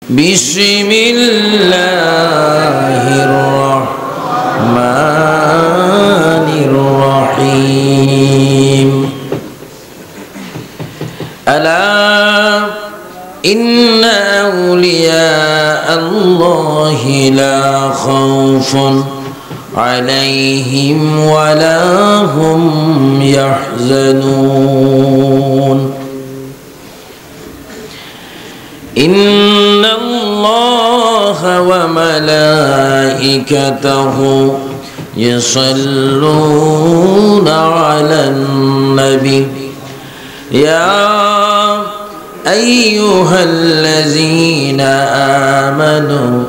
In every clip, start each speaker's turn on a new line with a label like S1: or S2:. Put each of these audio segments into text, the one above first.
S1: بسم الله الرحمن الرحيم ألا إن أولياء الله لا خوف عليهم ولا هم يحزنون إن الله وملائكته يصلون على النبي يا أيها الذين آمنوا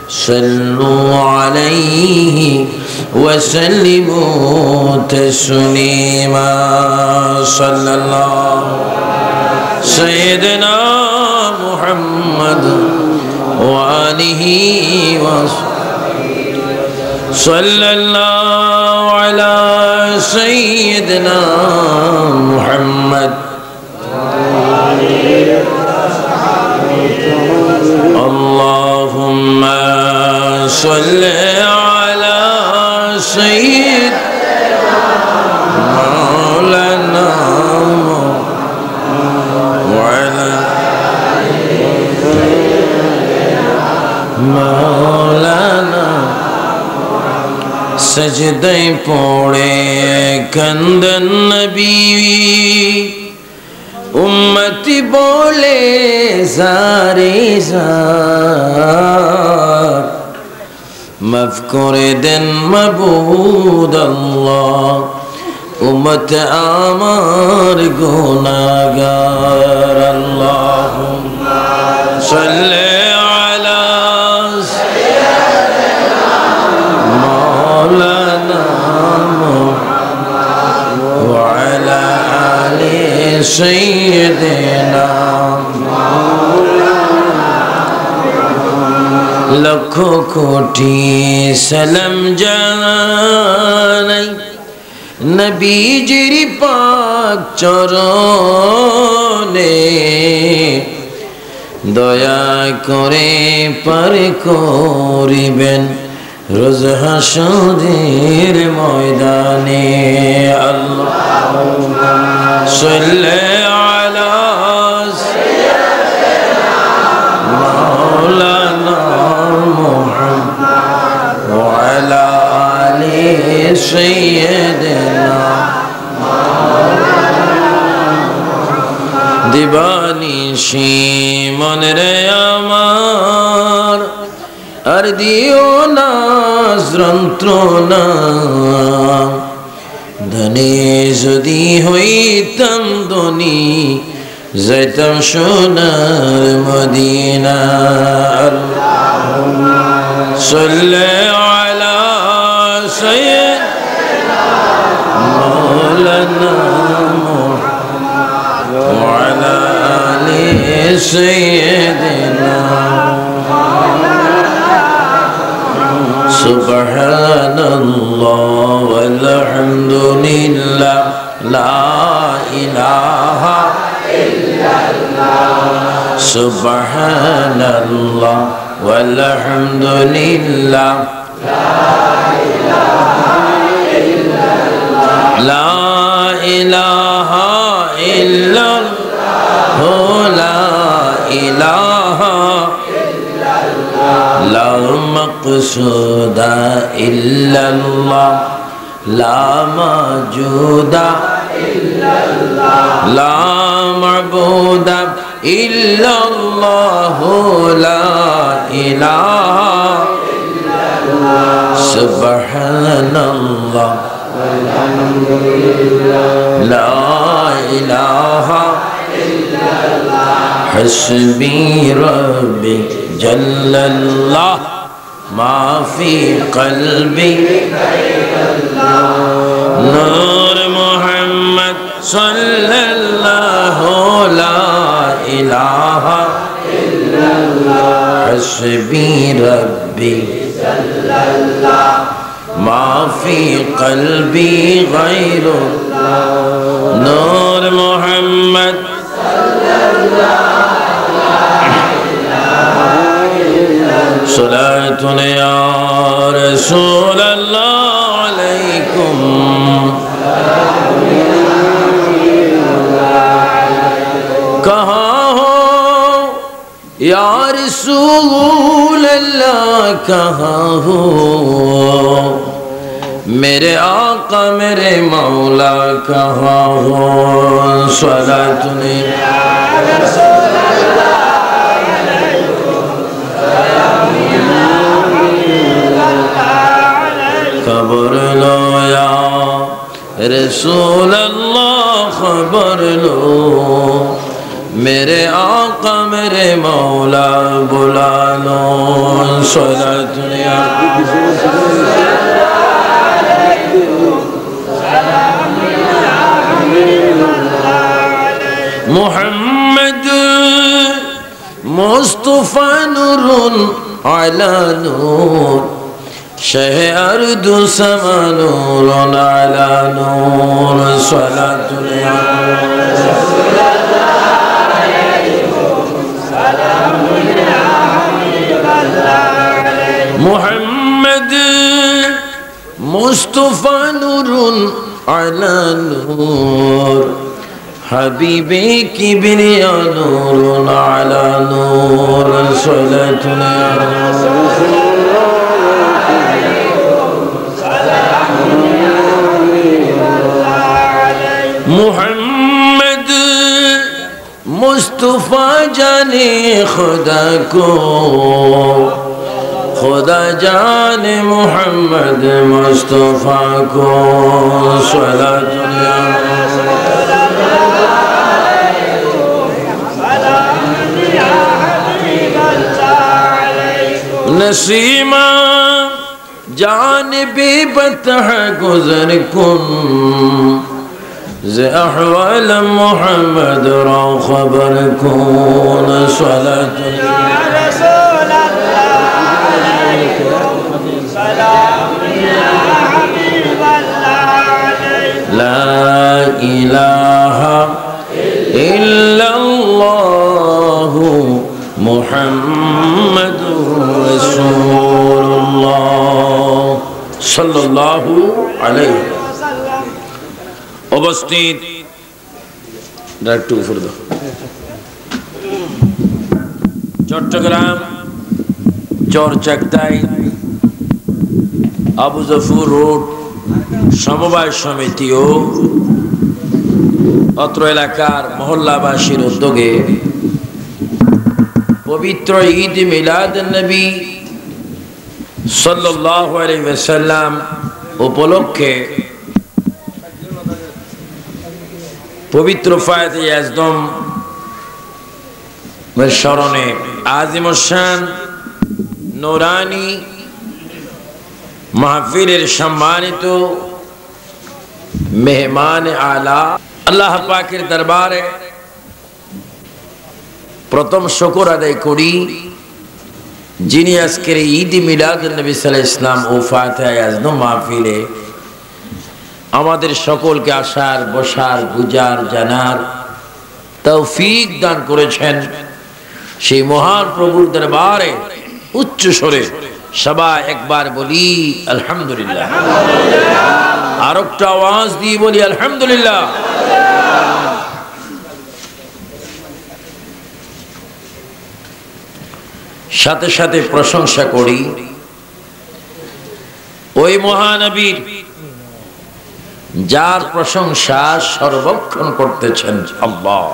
S1: صلوا عليه وسلموا تسليما صلى الله سيدنا محمد وآله وصحبه صلى الله على سيدنا محمد اللهم صل على سيدنا مولانا وعلى مولانا सजदे पौड़े कंदन नबी उम्मती बोले सारे जार माफ करे देन मबूद अल्लाह उम्मत आमार गुनाहगार अल्लाहुम्मा सल्ले अला मौलाना व अला आलि सय्यिदिना लखों कोटि सलाम जानाई नबीजिर पाक चरणे दया करे पार करिबेन रोज हाशरेर मयदाने अल्लाहुम्मा सल्ली अला मौलाना मुहम्मद व अला आलि सय्यिदिना दिवानिशी मन रे आमार আর দিও না যন্ত্রণা ধনী যদি হইতাম ধনী যাইতাম সোনার মদিনা আল্লাহুম্মা সাল্লি আলা সাইয়্যিদিনা মাওলানা মুহাম্মদ ওয়া আলা আলি সাইয়্যিদিনা سبحان الله والحمد لله لا إله إلا الله سبحان الله والحمد لله لا إله إلا الله لا إله إلا الله لا إله لا مقصود إلا الله لا موجود إلا الله لا معبود إلا الله لا إله إلا الله سبحان الله والحمد لله لا إله إلا الله حسبي ربي جل الله ما في قلبي نور محمد صلى الله لا إله إلا الله حسبي ربي جل الله ما في قلبي غير الله نور محمد صلى الله لا إله सलातुन या रसूल अल्लाह अलैकुम कहाँ हो या रसूल अल्लाह कहाँ हो मेरे आका मेरे मौला कहाँ हो सलातुन या रसूल खबर लो या रसूल अल्लाह खबर लो मेरे आका मेरे मौला बुला लो सलातुन या मुहम्मद मुस्तफा नूरुन अला नूर शह अर्दु समा नूरुन अला नूर सलातुन या मुहम्मद मुस्तफा नूरुन अला नूर हबीबे किबरिया नूरुन अला नूर सलातुन मुहम्मद मुस्तफा जाने खुदा को खुदा जाने मुहम्मद मुस्तफा को सलातुन या नसीमा जानबे बतह गुजर कुन ज़े अहवाल मुहम्मद रो खबर कुन सलातुन या रसूल अल्लाह अलैकुम सलाम या हबीब अल्लाह ला इलाहा इल्लल्लाह मुहम्मदुर रसूलुल्लाह सल्लल्लाहु अलैहि उपस्थित डायरेक्ट फुर्द चट्टग्राम चरचाकताई आबू जफर रोड समवाय समिति ও অত্র এলাকার মহল্লাবাসীর উদ্যোগে पवित्र ईद मिलाद नबी सल्लल्लाहु अलैहि वसल्लम उपलक्षे पवित्र फायदे आज़म स्मरणे आजिमशान नूरानी महफिलेर सम्मानित मेहमान आला अल्लाह पाकेर दरबारे प्रथम शुक्र आदाय करी जिनी आजकेर ईद मिलाद नबी सल्लल्लाहु अलैहि वसल्लम ओ फातिहा आज़म महफिले आमादेर सकलके आसार बसार बुझार जानार तौफिक दान करेछेन सेई महान प्रभुर दरबारे उच्च स्वरे सबाई एकबार बोली आलহামদুলিল্লাহ आरेकटा आवाज दिए बोली आलহামদুলিল্লাহ साथे साथे प्रशंसा करी ओई महानबीर जार प्रशंसा सर्वक्षण करतेछेन अल्लाह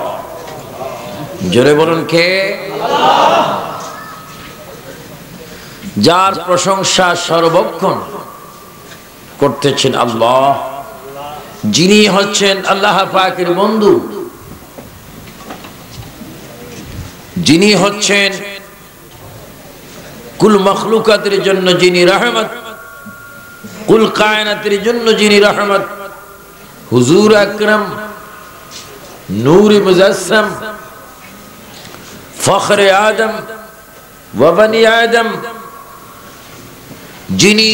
S1: जोरे बोलुन के अल्लाह जार प्रशंसा सर्वक्षण करतेछेन अल्लाह जिनी हच्छेन अल्लाह पाकेर बंधु जिनी हच्छेन कुल मखलुकातेर जन्य जिनी रहमत कुल कायनातेर जन्य जिनी रहमत हुजूर अकरम नूर मुजस्सम फख्र आदम व बनी आदम जिनी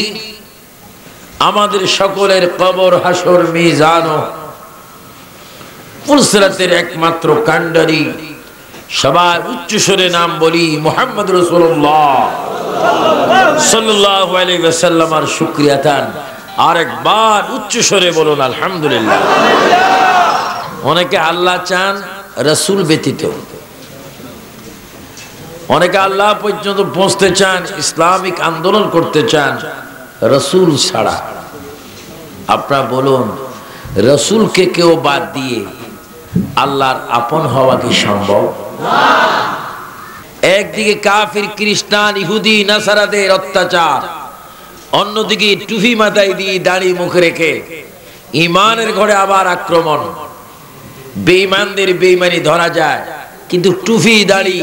S1: आमादेर सकलेर कबर हाशर मिजान फुलसिरातेर एकमात्र कांडारी सबाई उच्च स्वरे नाम बोली मुहम्मद रसूलुल्लाह সাল্লাল্লাহু আলাইহি ওয়াসাল্লামের শুকরিয়া তান আরেকবার উচ্চ স্বরে বলুন আলহামদুলিল্লাহ। অনেকে আল্লাহ চান রাসূল ব্যতীত, অনেকে আল্লাহ পর্যন্ত পৌঁছতে চান, ইসলামিক আন্দোলন করতে চান রাসূল ছাড়া। আপনারা বলুন, রাসূলকে কেউ বাদ দিয়ে আল্লাহর আপন হওয়া কি সম্ভব? একদিকে কাফির, খ্রিস্টান, ইহুদি, নাসারাদের অত্যাচার, অন্যদিকে টুপি মাথায় দিয়ে দাড়ি মুখে রেখে ইমানের ঘরে আবার আক্রমণ। বেঈমানদের বেঈমানি ধরা যায়, কিন্তু টুপি দাড়ি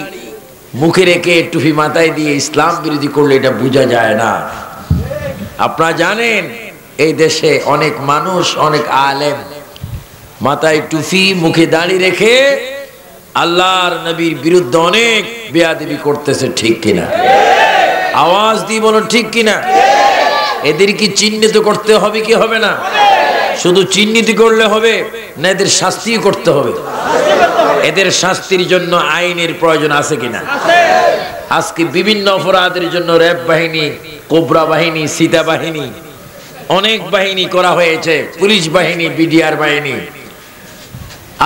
S1: মুখে রেখে টুপি মাথায় দিয়ে ইসলাম বিরোধী করলে এটা বোঝা যায় না। আপনারা জানেন এই দেশে অনেক মানুষ, অনেক আলেম মাথায় টুপি মুখে দাড়ি রেখে আল্লাহর নবীর বিরুদ্ধে অনেক বেয়াদবি করতেছে, ঠিক কিনা? আওয়াজ দিয়ে বলো ঠিক কিনা? এদের কি চিহ্নিত করতে হবে কি হবে না? শুধু চিহ্নিত করলে হবে না, এদের শাস্তি করতে হবে। এদের শাস্তির জন্য আইনের প্রয়োজন আছে কিনা? আজকে বিভিন্ন অপরাধের জন্য র্যাব বাহিনী, কোবরা বাহিনী, সীতা বাহিনী, অনেক বাহিনী করা হয়েছে, পুলিশ বাহিনী, বিডিআর বাহিনী,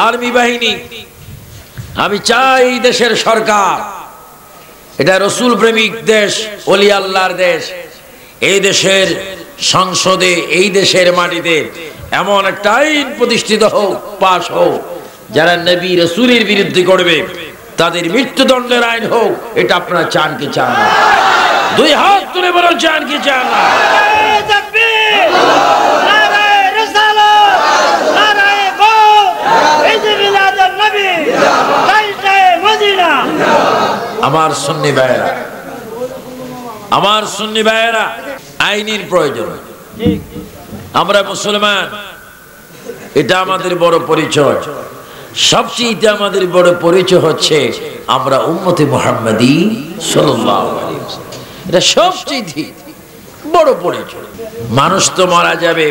S1: আর্মি বাহিনী। আমি চাই দেশের সরকার, এটা রসুল প্রেমিক দেশ, ওলি আল্লাহর দেশ, এই দেশের সংসদে, এই দেশের মাটিতে এমন একটা আইন প্রতিষ্ঠিত হোক, পাশ হোক, যারা নবী রসুলের বিরুদ্ধে করবে তাদের মৃত্যুদণ্ডের আইন হোক। এটা আপনারা চান কি চান না? দুই হাত তুলে বলো, চান কি চান না? আমার সুন্নি ভাইয়েরা, আমার সুন্নি ভাইয়েরা, আইনের প্রয়োজন। আমরা মুসলমান, এটা আমাদের বড় পরিচয়। সবচেয়ে আমাদের বড় পরিচয় হচ্ছে আমরা উম্মতে মুহাম্মাদি সাল্লাল্লাহু আলাইহি ওয়াসাল্লাম। এটা সবচেয়ে বড় পরিচয়। মানুষ তো মারা যাবে,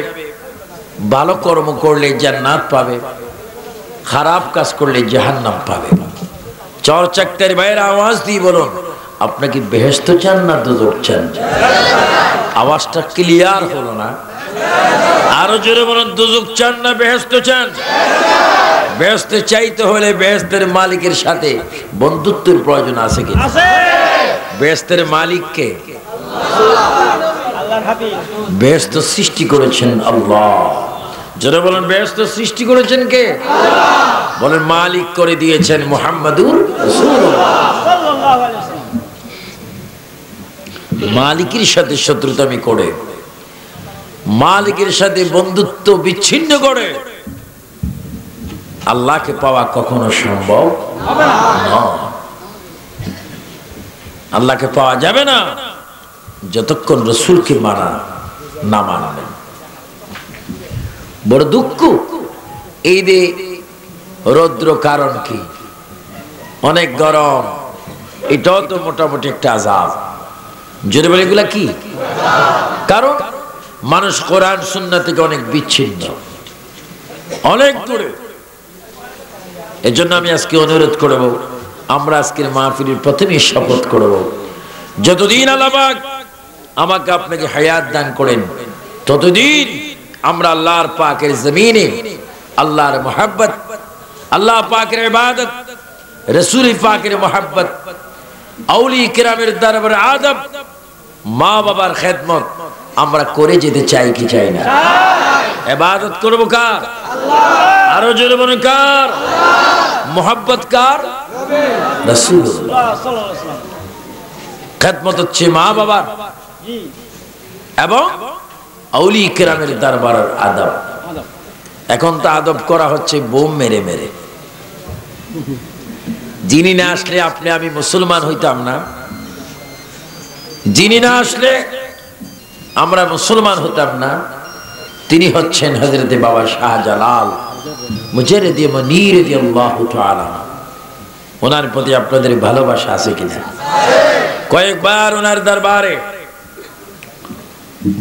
S1: ভালো কর্ম করলে জান্নাত পাবে, খারাপ কাজ করলে জাহান্নাম পাবে। চরচাক্তার ভাইয়ের আওয়াজ দিয়ে বলুন, আপনি কি বেহেশত চান না দোজখ চান? আওয়াজটা ক্লিয়ার হলো না, আরো জোরে বলুন, দোজখ চান না বেহেশত চান? বেহেশত চাইতে হলে বেহেশতের মালিকের সাথে বন্ধুত্বের প্রয়োজন আছে কি? বেহেশতের মালিক কে? বেহেশত সৃষ্টি করেছেন আল্লাহ। জোরে বলেন, বেহেশত সৃষ্টি করেছেন কে? বলেন, মালিক করে দিয়েছেন মুহাম্মাদুর রাসূলুল্লাহ। মালিকের সাথে শত্রুতামি করে, মালিকের সাথে বন্ধুত্ব বিচ্ছিন্ন করে আল্লাহকে পাওয়া কখনো সম্ভব না। আল্লাহকে পাওয়া যাবে না যতক্ষণ রাসূলকে মানা না মানবেন। বড় দুঃখ, এই যে রৌদ্র কারণ কি? অনেক গরম, এটাও তো মোটামুটি একটা আযাব। যদি বলে এগুলা কি কারণ? মানুষ কোরআন সুন্নাহ থেকে অনেক বিচ্ছিন্ন, অনেক দূরে। এজন্য আমি আজকে অনুরোধ করব, আমরা আজকের মাহফিলের প্রথমেই শপথ করব, যতদিন আল্লাহ পাক আমাকে আপনাকে হায়াত দান করেন ততদিন আমরা আল্লাহর পাকের জমিনে আল্লাহর মুহাব্বত, আল্লাহ পাকের ইবাদত, রাসূল পাকের মুহাব্বত, আউলিয়া কিরামের দরবারে আদব, মা বাবার খেদমত আমরা করে যেতে চাই কি চাই না? ইবাদত করব কার? আল্লাহ। আরো জোরে বলুন, কার? মুহাব্বত কার? রাসূলুল্লাহ সাল্লাল্লাহু আলাইহি ওয়াসাল্লাম। খেদমত হচ্ছে মা বাবার এবং আউলিয়া কিরামের দরবারের আদব। এখন তো আদব করা হচ্ছে বোম মেরে মেরে। যিনি না আসলে আপনি আমি মুসলমান হইতাম না, যিনি না আসলে আমরা মুসলমান হতাম না, তিনি হচ্ছেন হযরতে বাবা শাহজালাল মুজাদ্দিদ মুনীর রাদিয়াল্লাহু তাআলা। ওনার প্রতি আপনাদের ভালোবাসা আছে কিনা? কয়েকবার ওনার দরবারে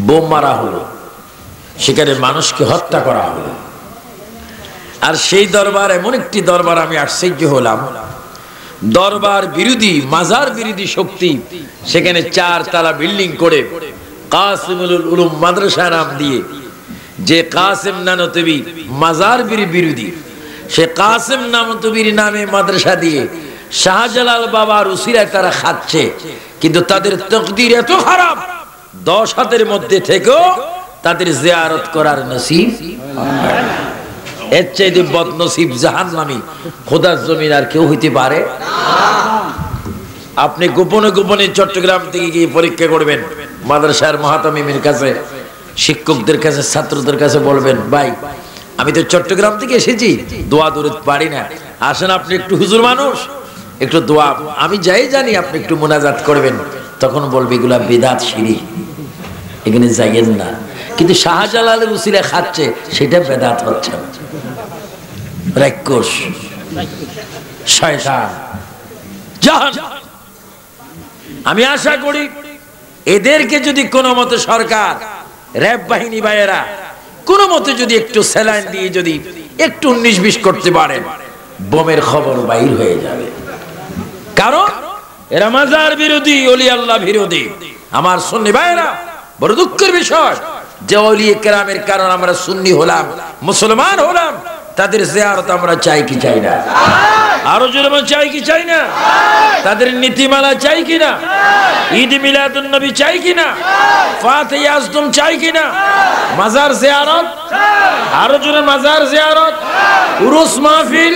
S1: বোম মারা হলো, সেখানে মানুষকে হত্যা করা হলো। আর সেই দরবার এমন একটি দরবার, আমি আশ্চর্য হলাম, দরবার বিরোধী মাজার বিরোধী শক্তি সেখানে 4 তলা বিল্ডিং করে কাসিমুল উলুম মাদ্রাসা নাম দিয়ে, যে কাসিম নানতবী মাজার বিরোধী, সে কাসিম নানতবীর নামে মাদ্রাসা দিয়ে শাহজালাল বাবার উসিলায় তারা খাচ্ছে। কিন্তু তাদের তাকদীর এত খারাপ, 10 হাতের মধ্যে থেকেও তাদের জিয়ারত করার নসিব হয় না। এর চাইতে বদনসিব জাহান্নামী খোদার জমিন আর কেউ হইতে পারে? আপনি গোপনে গোপনে চট্টগ্রাম থেকে গিয়ে পরীক্ষা করবেন, মাদ্রাসার মুহাতামিমের কাছে, শিক্ষকদের কাছে, ছাত্রদের কাছে বলবেন, ভাই আমি তো চট্টগ্রাম থেকে এসেছি, দোয়া দরুদ পারি না, আসেন আপনি একটু, হুজুর মানুষ, একটু দোয়া, আমি যাই জানি, আপনি একটু মুনাজাত করবেন। তখন বলবে এগুলা বিদআত শিরক, এখানে যাইয়েন না। কিন্তু শাহজালালের উসিলায় খাচ্ছে, সেটা বেদাত হচ্ছে না। রাক্ষস, শয়তান, জাহান্নাম। আমি আশা করি এদেরকে যদি কোনো মতে সরকার, র‍্যাব বাহিনী ভাইয়েরা কোনো মতে যদি একটু স্যালাইন দিয়ে যদি একটু 19-20 করতে পারেন, বোমের খবর বাইর হয়ে যাবে। কারণ এরা মাজার বিরোধী, ওলি আল্লাহ বিরোধী। আমার সুন্নি ভাইয়েরা, বড় দুঃখের বিষয় যে ওলিয়ে কেরামের কারণ আমরা সুন্নি হলাম, মুসলমান হলাম, তাদের জিয়ারত আমরা চাই কি চাই না? আরো জোরে চাই কি চাই না? তাদের নীতিমালা চাই কিনা? ঈদ মিলাদুন নবী চাই কিনা? ফাতিহা আজদম চাই কিনা? মাজার জিয়ারত, আরো জোরে মাজার জিয়ারত, উরুস মাহফিল,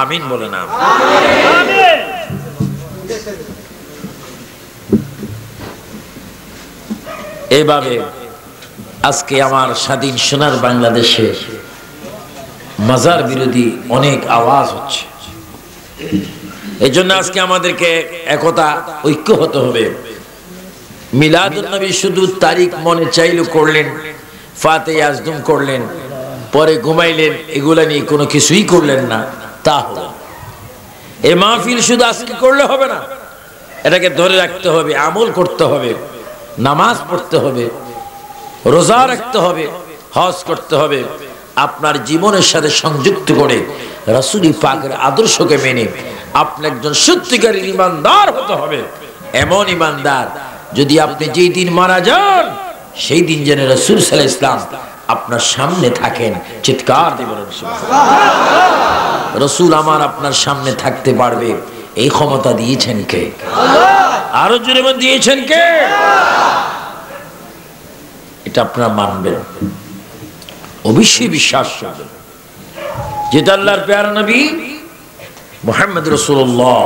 S1: আমিন বলে না? আমিন। এইভাবে আজকে আমার স্বাধীন সোনার বাংলাদেশে মাজার বিরোধী অনেক আওয়াজ হচ্ছে। এই জন্য আজকে আমাদেরকে একতা, ঐক্য হতে হবে। মিলাদুন নবী শুধু তারিখ মনে চাইলে করলেন, ফাতিহা আজদম করলেন, পরে ঘুমাইলেন, এগুলা নিয়ে কোনো কিছুই করলেন না, তা হলো। এই মাহফিল শুধু আজকে করলে হবে না, এটাকে ধরে রাখতে হবে, আমল করতে হবে, নামাজ পড়তে হবে, রোজা রাখতে হবে, হজ করতে হবে। আপনার জীবনের সাথে সংযুক্ত করে রাসূল পাকের আদর্শকে মেনে আপনি একজন সত্যিকারের ঈমানদার হতে হবে। এমন ঈমানদার, যদি আপনি যেই দিন মারা যান, সেই দিন যেন রাসূল সাল্লাল্লাহু আলাইহি ওয়াসাল্লাম আপনার সামনে থাকেন। চিৎকার দিয়ে বলেন সুবহানাল্লাহ। রাসূল আমার আপনার সামনে থাকতে পারবে, এই ক্ষমতা দিয়েছেন কে? আল্লাহ। আরো জোরে বলেন, দিয়েছেন কে? এটা আপনারা মানবেন, অবশ্যই বিশ্বাস করবেন। যেটা আল্লাহর প্যারা নবী মুহাম্মদ রাসূলুল্লাহ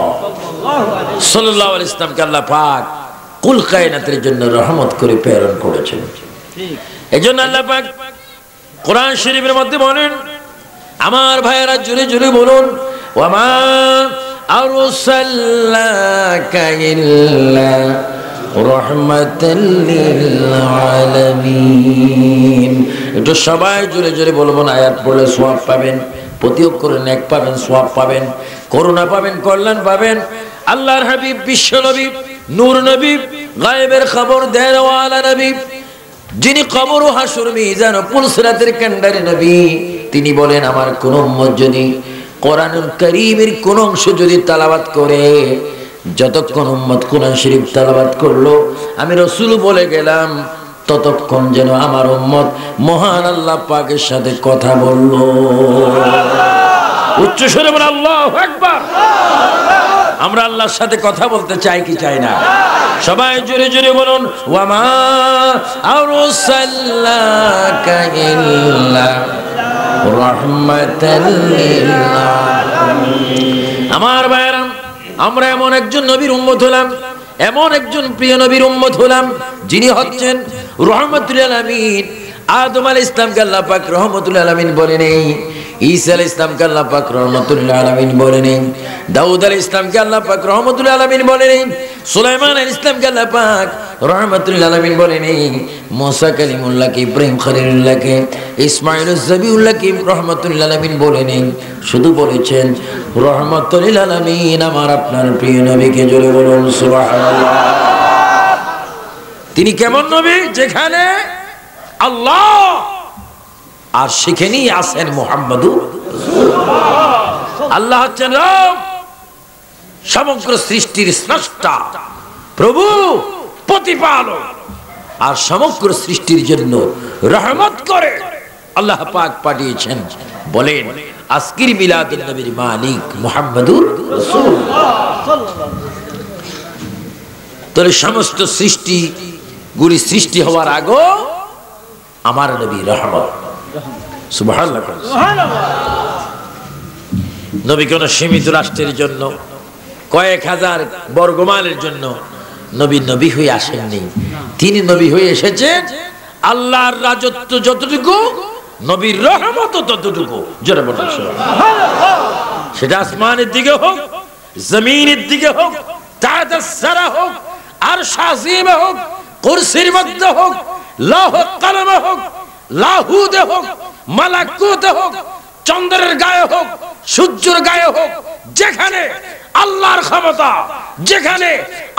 S1: সাল্লাল্লাহু আলাইহি ওয়াসাল্লামকে আল্লাহ পাক কুল কায়নাতের জন্য রহমত করে প্রেরণ করেছেন। এজন্য আল্লাহ পাক কোরআন শরীফের মধ্যে বলেন, আমার ভাইয়েরা জোরে জোরে বলুন, ওয়া মা আরসালনাকা ইল্লা রাহমাতাল লিল আলামিন। এটা সবাই জোরে জোরে বলবেন, আয়াত পড়লে সওয়াব পাবেন, প্রতি অক্ষরে নেক পাবেন, সওয়াব পাবেন, করুণা পাবেন, কল্যাণ পাবেন। আল্লাহর হাবিব, বিশ্ব নবী, নূর নবী, গায়েবের খবর দেওয়ালা নবী, যিনি কবর ও হাসর মিজান ও পুলসিরাতের কান্ডারি নবী, তিনি বলেন, আমার কোন উম্মত যদি কোরআনুল কারীমের কোন অংশ যদি তেলাওয়াত করে, যতক্ষণ উম্মত কোরআন শরীফ তেলাওয়াত করলো, আমি রাসূল বলে গেলাম, ততক্ষণ যেন আমার উম্মত মহান আল্লাহ পাকের সাথে কথা বলল। উচ্চ স্বরে বলে আল্লাহু আকবার। আমরা আল্লাহর সাথে কথা বলতে চাই কি চাই না? সবাই জোরে জোরে বলুন, ওয়া মা আরসালনাকা ইল্লা রাহমাতাল লিল আলামিন। আমার ভাইরা, আমরা এমন একজন নবীর উম্মত হলাম, এমন একজন প্রিয় নবীর উম্মত হলাম, যিনি হচ্ছেন রহমাতুল আলামিন। আদম আলাইহিস সালামকে আল্লাহ পাক রহমাতুল আলামিন বলে নেই, ঈসা আলাইহিস সালামকে আল্লাহ পাক রহমাতুল আলামিন বলে নেই, দাউদ আলাইহিস সালামকে আল্লাহ পাক রহমাতুল আলামিন বলে নেই, সুলাইমান আলাইহিস সালামকে আল্লাহ পাক রহমাতুল আলামিন বলে নেই, মুসা কালিমুল্লাহকে, ইব্রাহিম খলিলুল্লাহকে, ইসমাঈল জবিউল্লাহকে রহমাতুল আলামিন বলে নেই, শুধু বলেছেন রহমাতুল আলামিন আমার আপনার প্রিয় নবীকে। জোরে বলুন সুবহানাল্লাহ। তিনি কেমন নবী? যেখানে আল্লাহ আর সেখানেই আছেন মুহাম্মাদুর রাসূলুল্লাহ। আল্লাহ হচ্ছেন রব, সমগ্র সৃষ্টির স্রষ্টা, প্রভু, প্রতিপালক, আর সমগ্র সৃষ্টির জন্য রহমত করে আল্লাহ পাক পাঠিয়েছেন। বলেন আজকের মিলাদুন নবীর মালিক মুহাম্মদুর রাসূলুল্লাহ। তাহলে সমস্ত সৃষ্টিগুলি সৃষ্টি হওয়ার আগে আমার নবী রহমত। সুবহানাল্লাহ। নবী কোন সীমিত রাষ্ট্রের জন্য, কয়েক হাজার বর্গমাইলের জন্য নবী হয়ে আসেননি। তিনি নবী হয়ে এসেছেন আল্লাহর রাজত্ব যতটুকু, নবীর রহমত ততটুকু। জোরে বলুন সুবহানাল্লাহ। সেটা আসমানের দিকে হোক, জমিনের দিকে হোক, তাহতাস সারা হোক, আরশ আজিমে হোক, কুরসির মধ্যে হোক, লৌহ কলমে হোক, লাহুতে হোক, মালাকুতে হোক, চন্দ্রের গায়ে হোক, সূর্যের গায়ে হোক, যেখানে আল্লাহর ক্ষমতা, যেখানে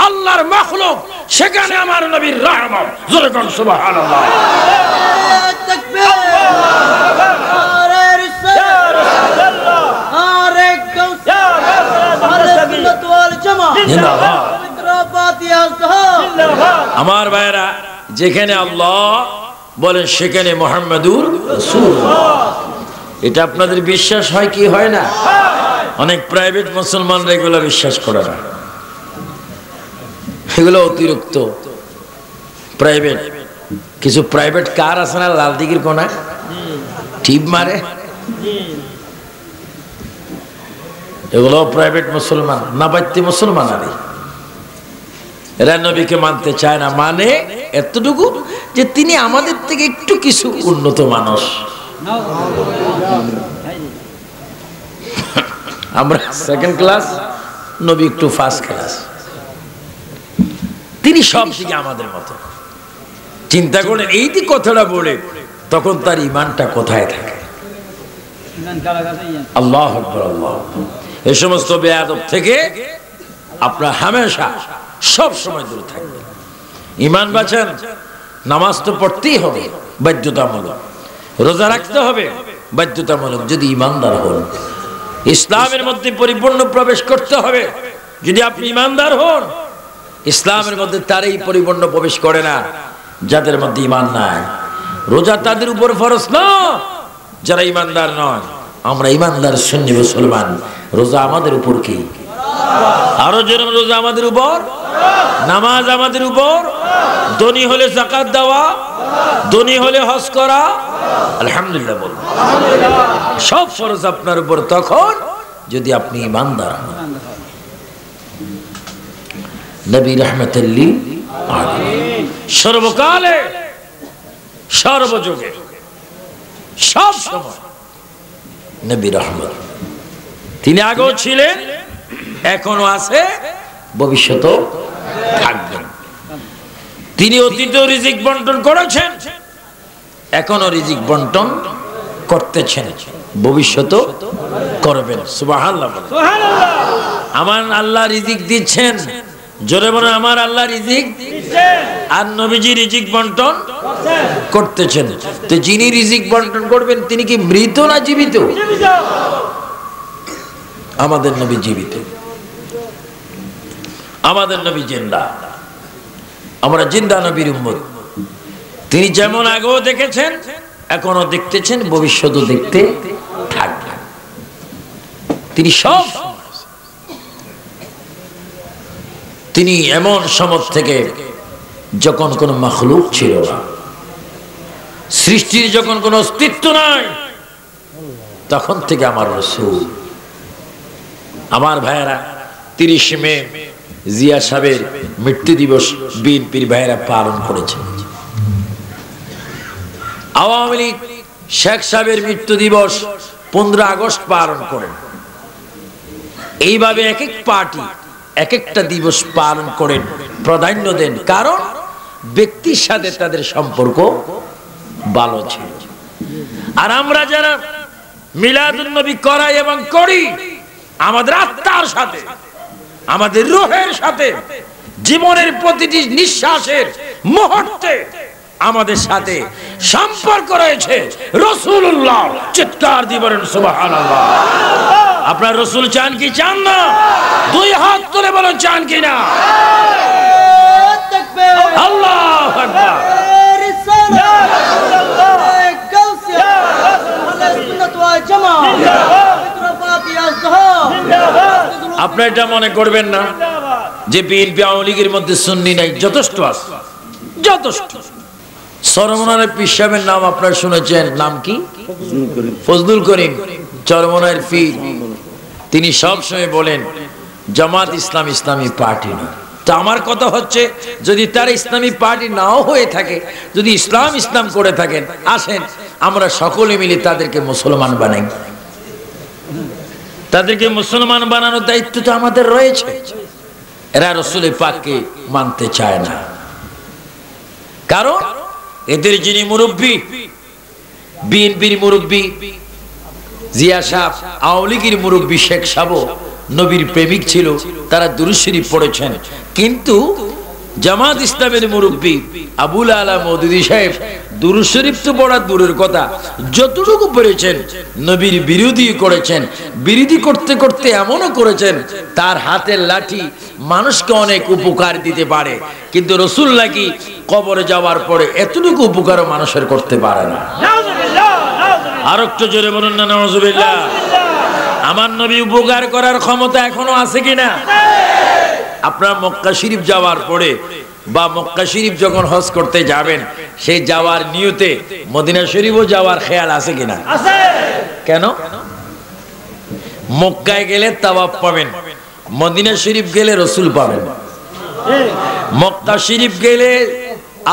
S1: আল্লাহর মাখলুক, সেখানে আমার নবীর রহমত। জোরে বলুন সুবহানাল্লাহ। আমার ভাইরা, যেখানে আল্লাহ বলেন সেখানে মুহাম্মাদুর রাসূলুল্লাহ। এটা আপনাদের বিশ্বাস হয় কি হয় না? অনেক প্রাইভেট মুসলমানরা এগুলো বিশ্বাস করে না। এগুলো অতিরিক্ত প্রাইভেট। কিছু প্রাইভেট কার আছে না লাল দিঘির কোনায়, টিপ মারে, এগুলো প্রাইভেট মুসলমান, না বাড়তি মুসলমান। আরে এরা নবীকে মানতে চায় না। মানে এতটুকু যে তিনি আমাদের থেকে একটু কিছু উন্নত মানুষ, আমরা সেকেন্ড ক্লাস, নবী একটু ফার্স্ট ক্লাস। তিনি সব দিকে আমাদের মতো। চিন্তা করেন, এই যে কথাটা বলে তখন তার ইমানটা কোথায় থাকে? আল্লাহু আকবার, আল্লাহ। এই সমস্ত বেয়াদব থেকে আপনার হামেশা সব সময় দূরে থাকবেন। ইমান বাঁচান, নামাজ তো পড়তেই হবে বাধ্যতামূলক, রোজা রাখতে হবে বাধ্যতামূলক যদি ইমানদার হন। ইসলামের মধ্যে পরিপূর্ণ প্রবেশ করতে হবে যদি আপনি ইমানদার হন। ইসলামের মধ্যে তারাই পরিপূর্ণ প্রবেশ করে না যাদের মধ্যে ইমান নাই। রোজা তাদের উপর ফরজ না যারা ইমানদার নয়। আমরা ইমানদার সুন্নি মুসলমান, রোজা আমাদের উপর কি? আরো যেরকম রোজা আমাদের উপর, নামাজ আমাদের উপর, ধনী হলে যাকাত দেওয়া, ধনী হলে হজ করা, আলহামদুলিল্লাহ বলুন, সব ফরজ আপনার উপর তখন যদি আপনি ইমানদার হন। নবী রাহমাতুল লিল আলামিন, সর্বকালে সর্বযুগে সব সময় নবী রহমত। তিনি আগেও ছিলেন, এখনো আছে, ভবিষ্যতেও থাকবেন। তিনি অতীতেও রিজিক বন্টন করেছেন, এখনো রিজিক বন্টন করতেছেন, ভবিষ্যতেও করবেন। সুবহানাল্লাহ। আমার আল্লাহ রিজিক দিচ্ছেন, জোরে বলেন আমার আল্লাহ রিজিক দিচ্ছেন, আর নবীজি রিজিক বন্টন করতেছেন। তো যিনি রিজিক বন্টন করবেন তিনি কি মৃত না জীবিত? আমাদের নবী জীবিত, আমাদের নবী জিন্দা, আমরা জিন্দা নবীর উম্মত। তিনি যেমন আগেও দেখেছেন, এখনো দেখতেছেন, ভবিষ্যতেও দেখতে থাকবেন। তিনি সব, তিনি এমন সময় থেকে যখন কোন মাখলুক ছিল না, সৃষ্টির যখন কোন অস্তিত্ব নাই, তখন থেকে আমার রাসূল। আমার ভাইয়েরা, 30 মে জিয়া সাহেবের মৃত্যু দিবস বিএনপির ভাইয়েরা পালন করেছে। আওয়ামী লীগ শেখ সাহেবের মৃত্যু দিবস 15 আগস্ট পালন করেন। এইভাবে এক এক পার্টি এক একটা দিবস পালন করেন, প্রাধান্য দেন, কারণ ব্যক্তির সাথে তাদের সম্পর্ক ভালো ছিল। আর আমরা যারা মিলাদুন নবী করাই এবং করি, আমাদের আত্মার সাথে, আমাদের রূহের সাথে, জীবনের প্রতিটি নিঃশ্বাসের মুহূর্তে আমাদের সাথে সম্পর্ক রয়েছে রাসূলুল্লাহ। চিৎকার দিয়ে বলেন সুবহানাল্লাহ। আপনার রসুল চান কি চান না? দুই হাত তুলে বলুন চান কি না? আল্লাহু আকবার। আপনার এটা মনে করবেন না যে বিএনপি আওয়ামী লীগের মধ্যে সুন্নি নাই, যথেষ্ট আছে, যথেষ্ট। চরমনায়ের পীর সাহেবের নাম আপনারা শুনেছেন, নাম কি? ফজলুল করিম চরমনায়ের পীর। তিনি সবসময় বলেন জামাত ইসলাম ইসলামী পার্টি না। তো আমার কথা হচ্ছে, যদি তার ইসলামী পার্টি নাও হয়ে থাকে, যদি ইসলাম ইসলাম করে থাকেন, আসেন আমরা সকলে মিলে তাদেরকে মুসলমান বানাই। তাদেরকে মুসলমান বানানোর দায়িত্ব তো আমাদের রয়েছে। এরা রাসূল পাককে মানতে চায় না, কারণ এদের যিনি মুরব্বী, বিএনপির মুরব্বী জিয়া সাহেব, আওয়ামী লীগের মুরব্বী শেখ সাহেব নবীর প্রেমিক ছিল, তারা দুরূদ শরীফ পড়েছেন। কিন্তু জামাত ইসলামের মুরব্বী আবুল আলা মওদুদী সাহেব দুরূদ শরীফ তো পড়া দূরের কথা, যতটুকু পড়েছেন নবীর বিরোধী করেছেন। বিরোধী করতে করতে এমনও করেছেন তার হাতের লাঠি মানুষকে অনেক উপকার দিতে পারে, কিন্তু রাসূল নাকি কবরে যাওয়ার পরে এতটুকু উপকারও মানুষের করতে পারে না। আর একটু জোরে বলুন না নাউজুবিল্লাহ। আমার নবী উপকার করার ক্ষমতা এখনো আছে কিনা? আপনারা মক্কা শরীফ যাওয়ার পরে বা মক্কা শরীফ যখন হজ করতে যাবেন, সেই যাওয়ার নিয়তে মদিনা শরীফও যাওয়ার খেয়াল আছে কিনা? কেন? মক্কায় গেলে তাওয়াফ পাবেন, মদিনা শরীফ গেলে রাসূল পাবেন, মক্কা শরীফ গেলে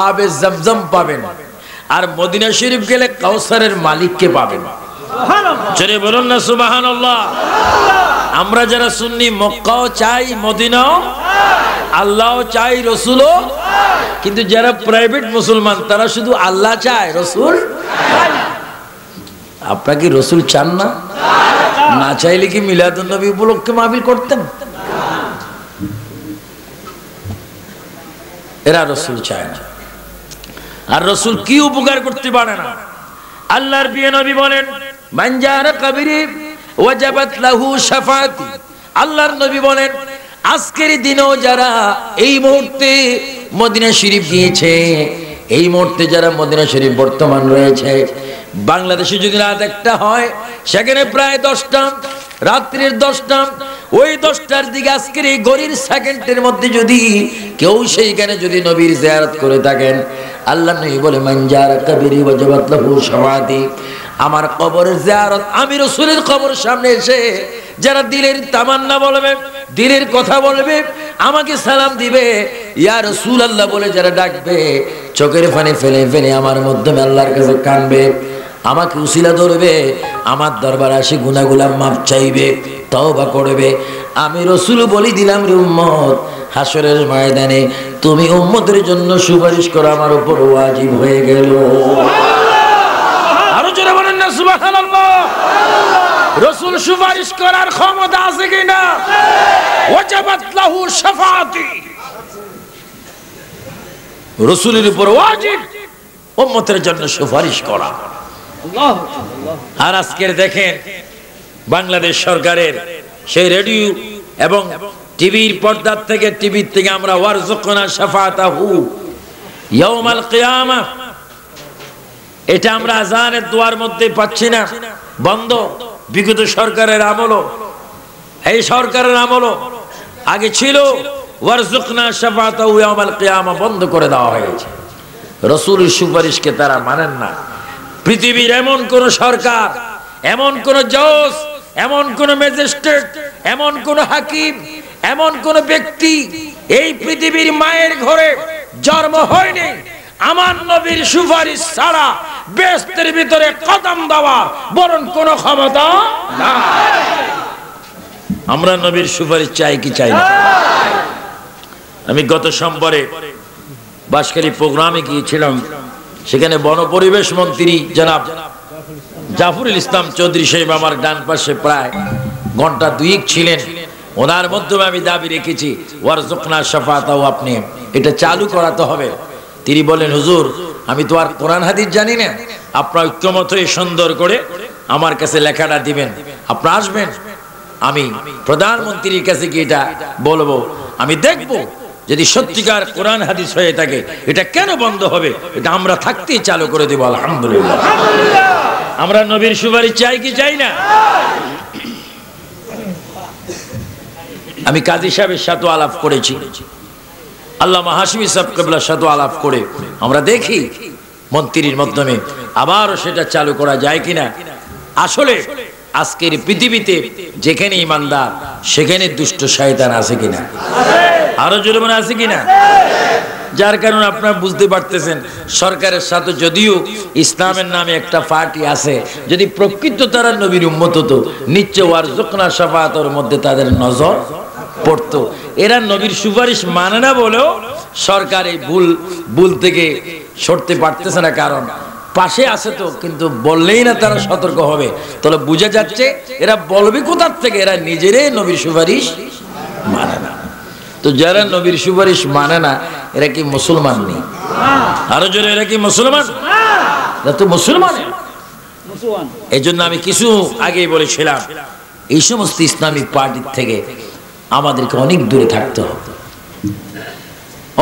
S1: আবে জমজম পাবেন, আর মদিনা শরীফ গেলে কাউসারের মালিককে পাবেন। জোরে বলুন না সুবহানাল্লাহ। আমরা যারা সুন্নি মক্কাও চাই, মদিনাও, আল্লাহও চাই, রাসূলও। কিন্তু যারা প্রাইভেট মুসলমান তারা শুধু আল্লাহ চায়, রাসূল। আপনারা কি রাসূল চান না? না চাইলে কি মিলাদুন নবী উপলক্ষে মাহফিল করতেন? এরা রাসূল চায় না। আর রাসূল কি উপকার করতে পারে না? আল্লাহর প্রিয় নবী বলেন মান জারা কবরি ওয়াজাবাত লাহু শাফাআতি। আল্লাহর নবী বলেন আজকের দিনেও যারা এই মুহূর্তে মদিনা শরীফ গিয়েছে, এই মুহূর্তে যারা মদিনা শরীফ বর্তমান রয়েছে, বাংলাদেশে যদি রাত একটা হয় সেখানে প্রায় 10টা, রাত্রির 10টা, ওই 10টার দিকে আজকের এই ঘড়ির সেকেন্ডের মধ্যে যদি কেউ সেইখানে যদি নবীর জিয়ারত করে থাকেন, আল্লাহ নবী বলে মান জারা কবরি ওয়াজাবাত লাহু শাফাআতি। আমার কবরের জিয়ারত, আমি রাসূলের কবরের সামনে এসে যারা দিলের তামান্না বলবে, দিলের কথা বলবে, আমাকে সালাম দিবে, ইয়া রাসূলুল্লাহ বলে যারা ডাকবে, চোখের পানি ফেলে ফেলে আমার মাধ্যমে আল্লাহর কাছে কাঁদবে, আমাকে উসিলা ধরবে, আমার দরবারে আসে গুনাহগুলো মাফ চাইবে, তওবা করবে, আমি রাসূল বলি দিলাম রে উম্মত, হাসরের ময়দানে তুমি উম্মতের জন্য সুপারিশ করা আমার উপর ওয়াজিব হয়ে গেল। আরো জোরে বলেন না সুবহানাল্লাহ। রাসূল সুপারিশ করার ক্ষমতা আছে কিনা? ওয়াজাবাত লাহু শাফাআতি। রাসূলের উপর ওয়াজিব উম্মতের জন্য সুপারিশ করা। আর আজকের দেখেন বাংলাদেশ সরকারের সেই রেডিও এবং টিভির পর্দার থেকে, টিভির থেকে আমরা ওয়ারযুকনা শাফাআতাহু ইয়াউমাল কিয়ামাহ, এটা আমরা আযানের দোয়ার মধ্যে পাচ্ছি না, বন্ধ। বিগত সরকারের আমলও, এই সরকারের আমলও আগে ছিল ওয়ারযুকনা শাফাআতাহু ইয়াউমাল কিয়ামাহ, বন্ধ করে দেওয়া হয়েছে। রাসূলের সুপারিশকে তারা মানেন না। পৃথিবীর এমন কোন সরকার, এমন কোন জজ, এমন কোন ম্যাজিস্ট্রেট, এমন কোন হাকিম, এমন কোন ব্যক্তি এই পৃথিবীর মায়ের ঘরে জন্ম হয়নি আমার নবীর সুপারিশ ছাড়া বেহেশতের ভিতরে কদম দেওয়া বরং কোন ক্ষমতা নাই। আমরা নবীর সুপারিশ চাই কি চাই না? আমি গত সোমবারে বাঁশখালী প্রোগ্রামে গিয়েছিলাম, সেখানে বন পরিবেশ মন্ত্রী জনাব জাফরুল ইসলাম চৌধুরী সাহেব আমার ডান পাশে প্রায় ঘন্টা 2 ছিলেন। ওনার মাধ্যমে আমি দাবি রেখেছি ওয়ারযুকনা শাফাআতাহু, আপনি এটা চালু করাতে হবে। তিনি বলেন হুজুর আমি তো আর কোরআন হাদিস জানি না, আপনারা ঐক্যমত হয়ে সুন্দর করে আমার কাছে লেখাটা দিবেন, আপনারা আসবেন, আমি প্রধানমন্ত্রীর কাছে গিয়ে এটা বলবো, আমি দেখব যদি সত্যিকার কোরআন হাদিস হয়ে থাকে এটা কেন বন্ধ হবে, এটা আমরা থাকতেই চালু করে দেব। আলহামদুলিল্লাহ। আমরা নবীর সুপারিশ চাই কি চাই না? আমি কাজী সাহেবের সাথে আলাপ করেছি, আল্লামা হাশমি সাহেব কিবলার সাথে আলাপ করে আমরা দেখি মন্ত্রীর মাধ্যমে আবারও সেটা চালু করা যায় কিনা। আসলে আজকের পৃথিবীতে যেখানে ইমানদার সেখানে দুষ্ট শয়তান আছে কিনা, আরো জোরে মনে আছে কিনা? যার কারণে আপনারা বুঝতে পারতেছেন সরকারের সাথে যদিও ইসলামের নামে একটা পার্টি আছে, যদি প্রকৃত তারা নবীর উম্মত হতো নিশ্চয় ওয়ারজুকনা শাফাআতের মধ্যে তাদের নজর পড়তো। এরা নবীর সুপারিশ মানে না বলেও সরকার এই ভুল থেকে সরতে পারতেছে না, কারণ পাশে আছে তো, কিন্তু বললেই না তারা সতর্ক হবে। তাহলে বোঝা যাচ্ছে এরা বলবে কোথার থেকে, এরা নিজেরাই নবীর সুপারিশ মানে না। তো যারা নবীর সুপারিশ মানে না এরা কি মুসলমান নেই? আরো জোরে, এরা কি মুসলমান? এরা তো মুসলমান। এই জন্য আমি কিছু আগেই বলেছিলাম এই সমস্ত ইসলামিক পার্টির থেকে আমাদেরকে অনেক দূরে থাকতে হবে,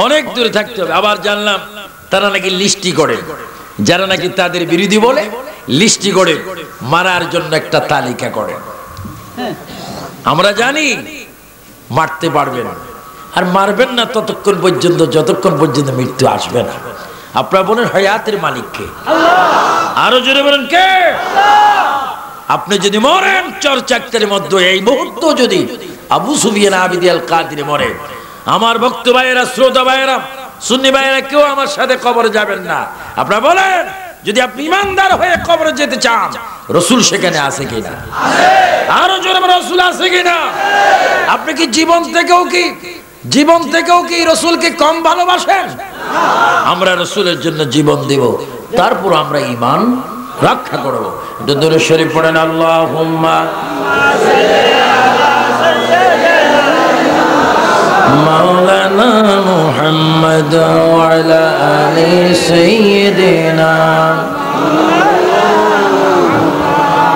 S1: অনেক দূরে থাকতে হবে। আবার জানলাম তারা নাকি লিস্টি করে, যারা নাকি তাদের বিরোধী বলে লিস্টি করে মারার জন্য একটা তালিকা করে। আমরা জানি মারতে পারবেন আর মারবেন না ততক্ষণ পর্যন্ত যতক্ষণ পর্যন্ত মৃত্যু আসবে না। আপনারা বলেন হায়াতের মালিককে? আরো জোরে বলেন কে? আপনি যদি মরেন চরচাক্তের মধ্যে এই মুহূর্তে যদি আবু সুফিয়ান আবিদি আল কাদির মরে, আমার ভক্ত ভাইয়েরা, শ্রোতা ভাইয়েরা, সুন্নি ভাইয়েরা, কেউ আমার সাথে কবরে যাবেন না। আপনারা বলেন যদি আপনি ইমানদার হয়ে কবরে যেতে চান রাসূল সেখানে আছে কিনা? আরো জোরে বলেন রাসূল আছে কিনা? আপনি কি জীবন থেকেও কি রাসূলকে কম ভালোবাসেন? আমরা রাসূলের জন্য জীবন দেব, তারপর আমরা ঈমান রক্ষা করব। এটা দরুদ শরীফ পড়েন, আল্লাহুম্মা মাওলানা মুহাম্মদ ওয়া আলা আলি সাইয়্যিদিনা।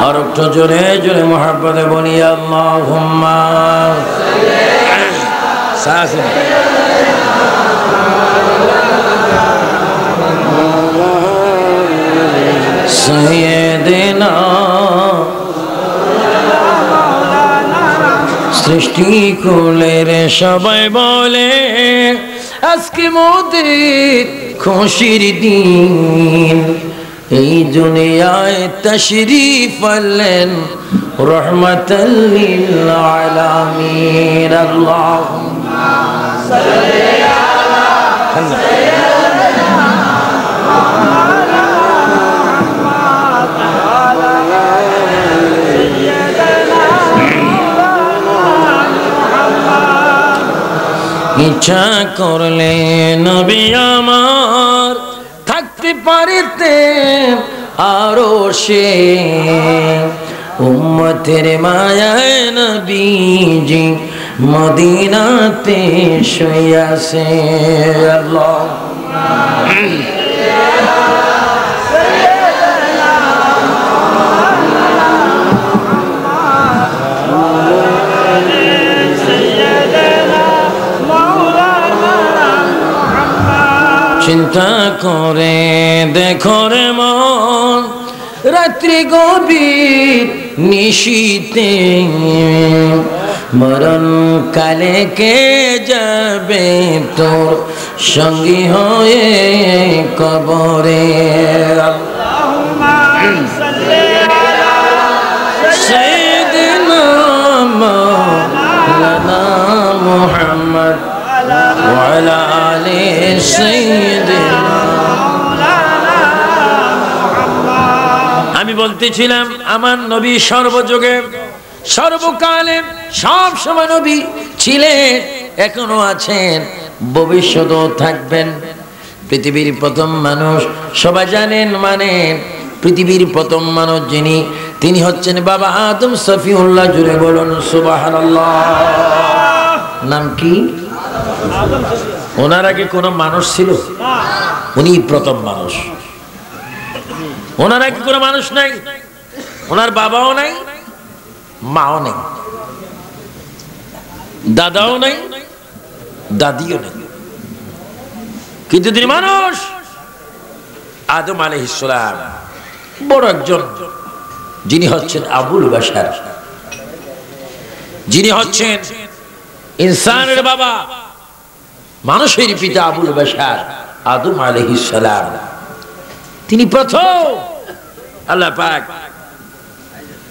S1: আর একটু জোরে জোরে মুহাব্বতে বলি আল্লাহুম্মা সাইয়্যিদিনা। সৃষ্টি কুলের সবাই বলে আজকে মোদের খুশির দিন, এই দুনিয়ায় তাশরীফ আনলেন রহমাতাল লিল আলামিন। আল্লাহুম্মা সাল্লি আলা সাইয়্যিদিনা ইচ্ছা করলে নবী আমার থাকতে পারিতেন আরো সে, উম্মতের মায়ায় নবীজি মদিনাতে শুইয়াছে। আল্লাহুম্মা চিন্তা করে দেখো রে মন, রাত্রি গভীর নিশীতে মরণ কালে কে যাবে তোর সঙ্গী হয়ে কবরে। আল্লাহুম্মা সাল্লি আলা সাইয়্যিদিনা মাওলানা মুহাম্মদ ওয়া আলা আলি সাইয়্যিদিনা। আমি বলতেছিলাম আমার নবী সর্বযুগে সর্বকালে সব সময় নবী ছিলেন, এখনো আছেন, ভবিষ্যতেও থাকবেন। পৃথিবীর প্রথম মানুষ সবাই জানেন মানেন, পৃথিবীর প্রথম মানুষ যিনি, তিনি হচ্ছেন বাবা আদম সফিউল্লাহ। জুড়ে বলুন সুবহানাল্লাহ। নাম কি? ওনার আগে কোনো মানুষ ছিল? উনি প্রথম মানুষ। ওনার আগে কোনো মানুষ নাই, ওনার বাবাও নাই, মাও নেই। দাদাও নাই, দাদিও নেই, কিন্তু তিনি মানুষ। আদম আলাইহিস সালাম বড় একজন, যিনি হচ্ছেন আবুল বাশার, যিনি হচ্ছেন ইনসানের বাবা, মানুষের পিতা আবুল বাশার আদম আলাইহিস সালাম। তিনি প্রথম আল্লাহ পাক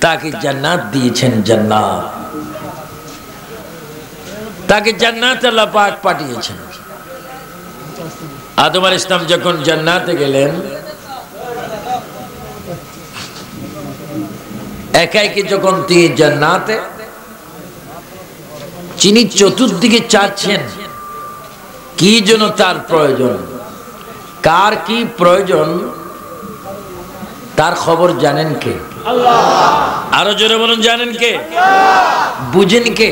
S1: তাকে জান্নাত দিয়েছেন। জান্নাত, তাকে জান্নাতে আল্লাহ পাক পাঠিয়েছেন। আদম আলাইহিস সালাম যখন জান্নাতে গেলেন, একা একা যখন তিনি জান্নাতে, যিনি চতুর্দিকে চাচ্ছেন কি জন্য তার প্রয়োজন, কার কি প্রয়োজন, তার খবর জানেন কে? আল্লাহ। আরো জোরে বলুন, জানেন কে? বুঝেন কে?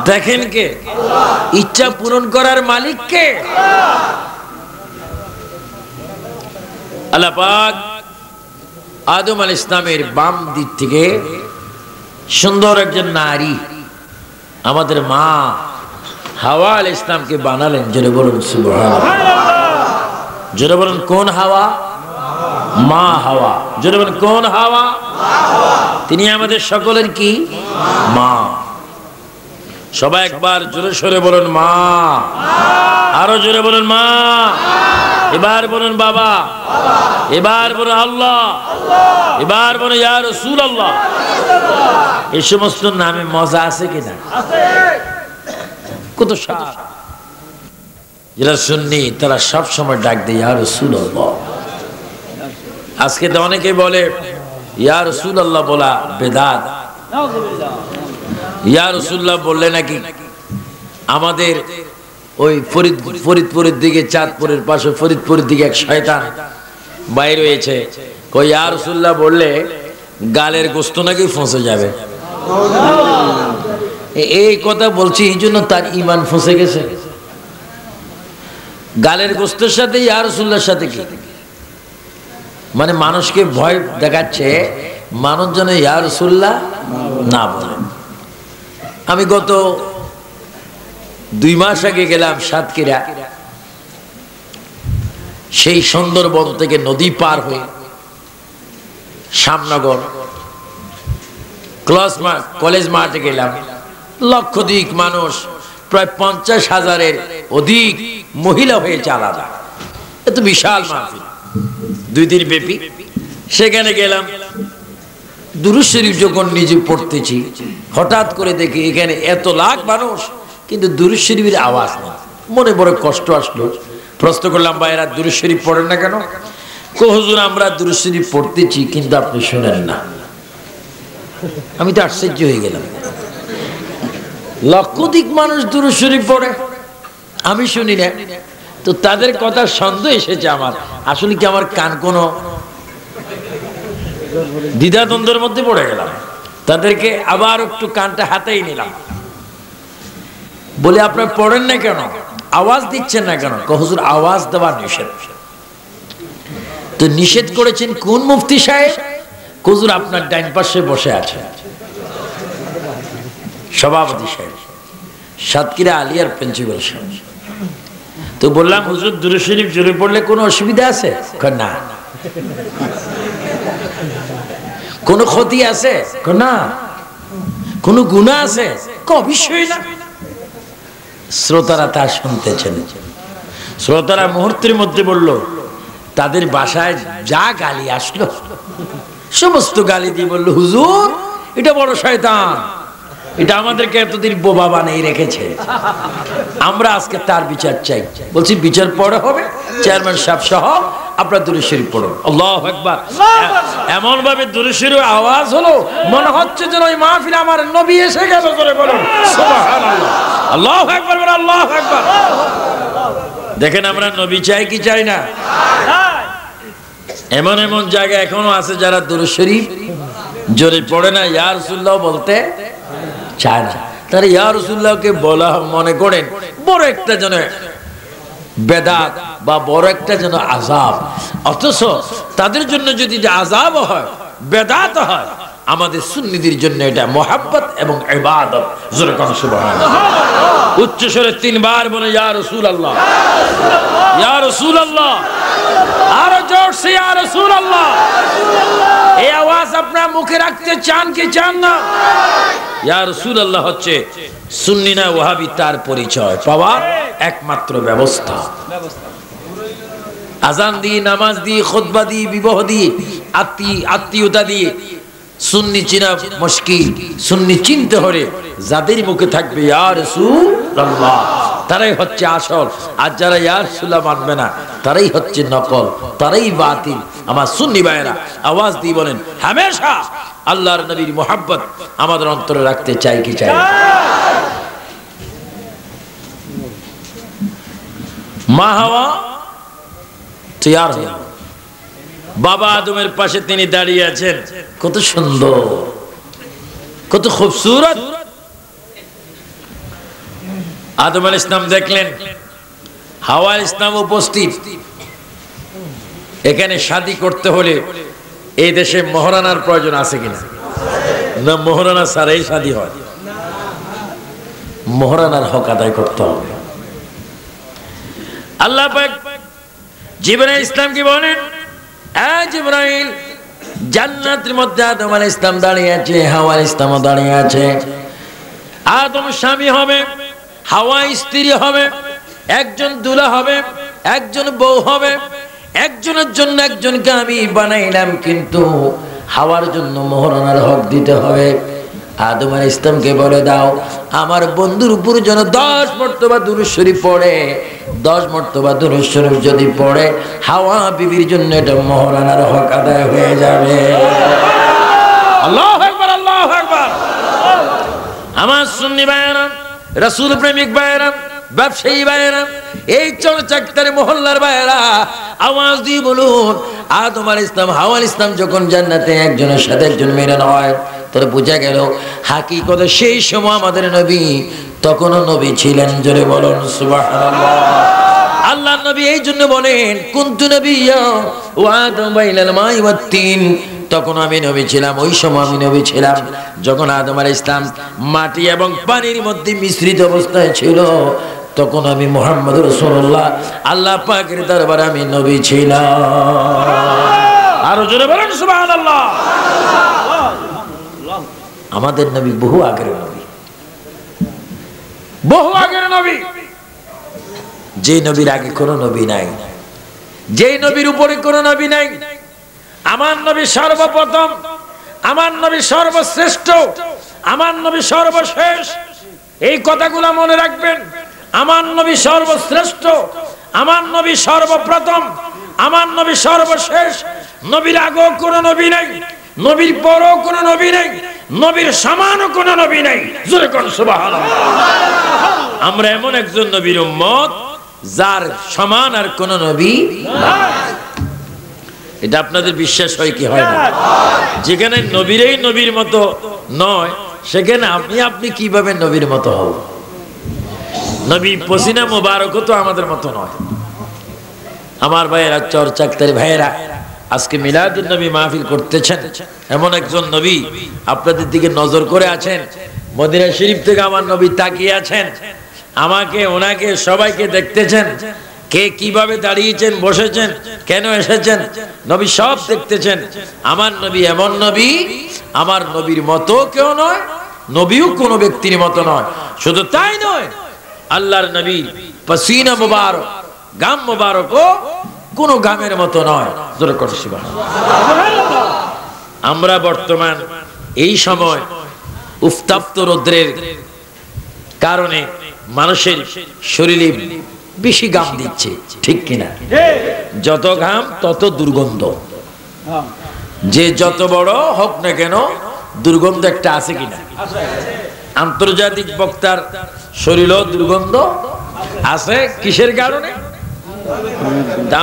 S1: দেখেন কে? ইচ্ছা পূরণ করার মালিক কে? আল্লাহ পাক আদম আলাইহিস সালামের বাম দিক থেকে সুন্দর একজন নারী, আমাদের মা হাওয়া আলাইহিস সালামকে বানালেন। জোরে বলুন সুবহানাল্লাহ। জোরে বলুন, কোন হাওয়া? মা হাওয়া। জোরে বলুন, কোন হাওয়া? তিনি আমাদের সকলের কি? মা। সবাই একবার জোরে সরে বলুন মা। আরো জোরে বলুন মা। এবার বলুন বাবা। এবার বলুন আল্লাহ। এবার বলুন ইয়া রাসূলুল্লাহ। এই সমস্ত নামে মজা আছে কিনা? কত সার। যারা সুন্নি তারা সব সময় ডাক দেয় ইয়া রাসূলুল্লাহ। আজকে তো অনেকে বলে ইয়া রাসূলুল্লাহ বলা বেদাত। ইয়া রাসূলুল্লাহ বললে নাকি আমাদের ওই ফরিদপুরের দিকে, চাঁদপুরের পাশে ফরিদপুরের দিকে এক শয়তান বাইর হয়েছে, কই ইয়া রাসূলুল্লাহ বললে গালের গোস্ত নাকি ফসে যাবে। এই কথা বলছি এই জন্য তার ঈমান ফসে গেছে। গালের গোস্তের সাথে ইয়া রাসূলুল্লাহর সাথে কি? মানে মানুষকে ভয় দেখাচ্ছে, মানুষ যেন ইয়া রাসূলুল্লাহ না বলে। আমি গত 2 মাস আগে গেলাম সাতক্ষীরা, সেই সুন্দরবন থেকে নদী পার হয়ে শ্যামনগর কলেজ মাঠে গেলাম। লক্ষাধিক মানুষ, প্রায় 50,000-এর অধিক মহিলা হয়েছে আলাদা। এত বিশাল মাহফিল, 2 দিন ব্যাপী। সেখানে গেলাম, দুরূদ শরীফ যখন নিজে পড়তেছি, হঠাৎ করে দেখি এখানে এত লাখ মানুষ, কিন্তু দুরূদ শরীফের আওয়াজ নেই। মনে বড় কষ্ট আসলো। প্রশ্ন করলাম, ভাইরা দুরূদ শরীফ পড়েন না কেন? কো হুজুর আমরা দুরূদ শরীফ পড়তেছি কিন্তু আপনি শোনেন না। আমি তো আশ্চর্য হয়ে গেলাম, লক্ষাধিক মানুষ দুরূদ শরীফ পড়ে, আমি শুনি না। তো তাদের কথা সন্দেহ এসেছে আমার, আসলে কি আমার কান কোনো দ্বিধাদ্বন্দ্বের মধ্যে পড়ে গেলাম। তাদেরকে আবার একটু কানটা হাতেই নিলাম, বলে আপনার পড়েন না কেন, আওয়াজ দিচ্ছেন না কেন? হুজুর আওয়াজ দেওয়া নিষেধ। তো নিষেধ করেছেন কোন মুফতি সাহেব? হুজুর আপনার ডাইন পাশে বসে আছে সভাপতি সাহেব, সাতক্ষীরা আলিয়ার প্রিন্সিপাল সাহেব। তো বললাম, হুজুর দুরূদ শরীফ জোরে পড়লে কোনো অসুবিধা আছে? না। কোনো ক্ষতি আছে? না। কোনো গুনাহ আছে? অবশ্যই না। শ্রোতারা তা শুনতেছেন। শ্রোতারা মুহূর্তের মধ্যে বলল, তাদের বাসায় যা গালি আসলো সমস্ত গালি দিয়ে বলল, হুজুর এটা বড় শয়তান, এটা আমাদেরকে এতদিন বোবা বানিয়ে রেখেছে, আমরা আজকে তার বিচার চাই। বলছি বিচার পরে হবে, চেয়ারম্যান সাহেব সহ আপনার দুরূদ শরীফ পড়ুন। আল্লাহু আকবার। এমন ভাবে দুরূদ শরীফের আওয়াজ হলো মনে হচ্ছে যেন ওই মাহফিলে আমার নবী এসে গেল। করে বলুন সুবহানাল্লাহ। আল্লাহু আকবার, আল্লাহু আকবার। দেখেন আমরা নবী চাই কি চাই না? এমন এমন জায়গা এখনো আছে যারা দুরূদ শরীফ জোরে পড়ে না, ইয়া রাসূলুল্লাহ বলতে চায় না। তারা ইয়া রাসূলুল্লাহকে বলা মনে করেন বড় একটা যেন বেদাত বা বড় একটা যেন আযাব। অথচ তাদের জন্য যদি আযাব হয়, বেদাত হয়, আমাদের সুন্নিদের জন্য এটা মোহাব্বত এবং ইবাদত। জোরে কোন সুবহানাল্লাহ। উচ্চ স্বরে 3 বার বলে ইয়া রাসূলুল্লাহ, ইয়া রাসূলুল্লাহ, আর জোরসে ইয়া রাসূলুল্লাহ। এই আওয়াজ আপনারা মুখে রাখতে চান কি চান না? ইয়া রাসূলুল্লাহ হচ্ছে সুন্নি না ওয়াহাবি তার পরিচয় পাওয়ার একমাত্র ব্যবস্থা। আজান দিয়ে, নামাজ দিয়ে, খুতবা দিয়ে, বিবাহ দিয়ে, আত্মীয়তা দিয়ে সুন্নি চিনা মুশকিল। সুন্নি চিনতে হলে যাদের মুখে থাকবে ইয়া রাসূলুল্লাহ তারাই হচ্ছে আসল, আর যারা ইয়া রাসূলুল্লাহ মানবে না তারাই হচ্ছে নকল, তারাই বাতিল। আমার সুন্নি ভাইয়েরা আওয়াজ দিয়ে বলেন, হামেশা আল্লাহর নবীর মোহাব্বত আমাদের অন্তরে রাখতে চাই কি চাই? মা হাওয়া তৈয়ার হয়ে বাবা আদমের পাশে তিনি দাঁড়িয়ে আছেন। কত সুন্দর, কত খুবসুরত। আদম আলাইহিস সালাম দেখলেন হাওয়া আলাইহিস সালাম উপস্থিত। এখানে শাদী করতে হলে এই দেশে মহারানার প্রয়োজন আছে কিনা? না, মহারানা ছাড়াই শাদী হয়। মহারানার হক আদায় করতে হবে। আল্লাহ পাক জিবরাইল ইসলামকে বলেন, জিবরাইল, জান্নাতের মধ্যে আদম আলাইহিস সালাম দাঁড়িয়ে আছে, হাওয়া আলাইহিস সালাম দাঁড়িয়ে আছে। আদম স্বামী হবে, হাওয়া স্ত্রী হবে, একজন দুলা হবে, একজন বউ হবে। একজনের জন্য একজনকে আমি বানাইলাম, কিন্তু হাওয়ার জন্য মহারানার হক দিতে হবে। আদম আলাইহিস সালামকে বলে দাও আমার বন্ধুর উপর যেন 10 মর্তবা দুরূদ শরীফ পড়ে। 10 মর্তবা দুরূদ শরীফ যদি পড়ে হাওয়া বিবির জন্য এটা মহারানার হক আদায় হয়ে যাবে। আল্লাহু আকবার, আল্লাহু আকবার। আমার সুন্নি ভাইয়েরা, রাসূল প্রেমিক ভাইয়েরা, ব্যবসায়ী ভাইয়েরা, এই চরচাক্তার মহল্লার ভাইয়েরা, আওয়াজ দিয়ে বলুন, আদম আলাইহিস সালাম হাওয়া আলাইহিস সালাম যখন জান্নাতে একজনের সাথে একজন মিলন হয়, তোর বোঝা গেল হাকিকতে সেই সময় আমাদের নবী তখনও নবী ছিলেন। জোরে বলুন সুবহানাল্লাহ। আল্লাহ নবী এই জন্য বলেন, কুনতু নাবিয়্যা ওয়া আদম বাইনাল মাই ওয়াত তিন। তখন আমি নবী ছিলাম, ওই সময় আমি নবী ছিলাম যখন আদম আলাইহিস সালাম মাটি এবং পানির মধ্যে মিশ্রিত অবস্থায় ছিল। তখন আমি মুহাম্মদ রাসূলুল্লাহ আল্লাহ পাকের দরবারে আমি নবী ছিলাম। আরো জোরে বলেন সুবহানাল্লাহ। আমাদের নবী বহু আগের নবী, বহু আগের নবী। যে নবীর আগে কোনো নবী নাই, যে নবীর উপরে কোনো নবী নাই। আমার নবী সর্বপ্রথম, আমার নবী সর্বশ্রেষ্ঠ, আমার নবী সর্বশেষ। এই কথাগুলো মনে রাখবেন। আমার নবী সর্বশ্রেষ্ঠ, আমার নবী সর্বপ্রথম, আমার নবী সর্বশেষ। নবীর আগেও কোনো নবী নাই, নবীর পরও কোনো নবী নাই, নবীর সমানও কোনো নবী নাই। জোরে কোন সুবহানাল্লাহ। আমরা এমন একজন নবীর উম্মত যার সমান আর কোন নবী নাই। এটা আপনাদের বিশ্বাস হয় কি হয় না? যেখানে নবীরই নবীর মতো নয়, সেখানে আপনি কিভাবে নবীর মতো হব? নবী পসিনা মোবারক তো আমাদের মতো নয়। আমার ভাইয়েরা, চরচাক্তারি ভাইয়েরা, আজকে মিলাদুন নবী মাহফিল করতেছেন, এমন একজন নবী আপনাদের দিকে নজর করে আছেন। মদিনা শরীফ থেকে আমার নবী তাকিয়ে আছেন, আমাকে, ওনাকে, সবাইকে দেখতেছেন। কে কিভাবে দাঁড়িয়েছেন, বসেছেন, কেন এসেছেন, নবী সব দেখতেছেন। আমার নবী এমন নবী, আমার নবীর মতো কেউ নয়, নবীও কোনো ব্যক্তির মতো নয়। শুধু তাই নয়, আল্লাহর নবী পসিনা মুবারক, গাম মুবারকও কোনো গামের মতো নয়। জোরে করে সুবহানাল্লাহ। আমরা বর্তমান এই সময় উত্তপ্ত রৌদ্রের কারণে মানুষের শরীরে বেশি ঘাম দিচ্ছে, ঠিক কিনা? যত ঘাম তত দুর্গন্ধ। যে যত বড় হোক না কেন দুর্গন্ধ একটা আছে কিনা? আন্তর্জাতিক বক্তার শরীরেও দুর্গন্ধ আছে। কিসের কারণে?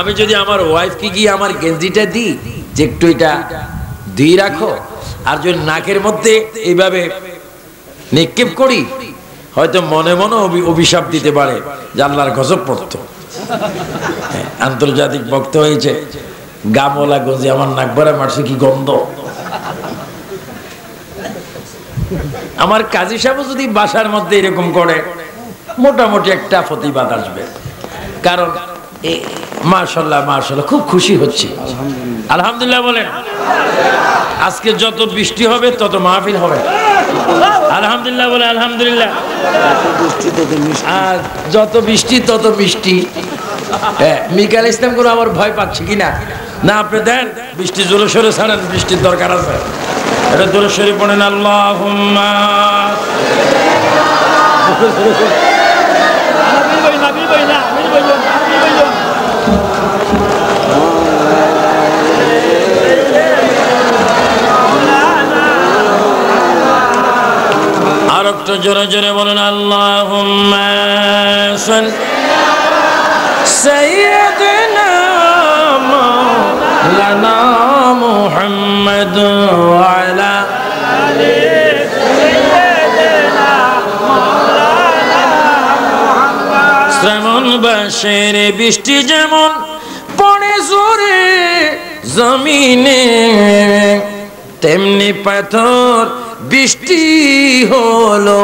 S1: আমি যদি আমার ওয়াইফকে গিয়ে আমার গেঞ্জিটা দিই যে একটু এটা ধুয়ে রাখো, আর যদি নাকের মধ্যে এইভাবে নিক্ষেপ করি, হয়তো মনে মনে অভিশাপ দিতে পারে যে আল্লাহর গজব পড়তো। আন্তর্জাতিক বক্তা হয়েছে, গামওয়ালা গঞ্জি আমার নাক ভরা মারছে, কি গন্ধ। আমার কাজী সাহেব যদি বাসার মধ্যে এরকম করে মোটামুটি একটা প্রতিবাদ আসবে। কারণ মাশাআল্লাহ মাশাআল্লাহ খুব খুশি হচ্ছে। আলহামদুলিল্লাহ বলেন। আজকে যত বৃষ্টি হবে তত মাহফিল হবে। আলহামদুলিল্লাহ বলে আলহামদুলিল্লাহ। আর যত বৃষ্টি তত মিষ্টি। মিকাল ইসলাম করে আমার ভয় পাচ্ছে কিনা না আপনি দেন বৃষ্টি জোরে সোরে ছাড়েন, বৃষ্টির দরকার আছে। এটা জোরে সোরে পড়েন আল্লাহুম্মা। আর একটু জোরে জোরে বলেন আল্লাহুম্মা সাইয়্যিদিনা মাওলানা মুহাম্মদ ওয়া আলা আলি সাইয়্যিদিনা মাওলানা মুহাম্মদ। শ্রাবণ মাসের বৃষ্টি যেমন পড়ে জোরে জমিনে, তেমনি পাথর বৃষ্টি হলো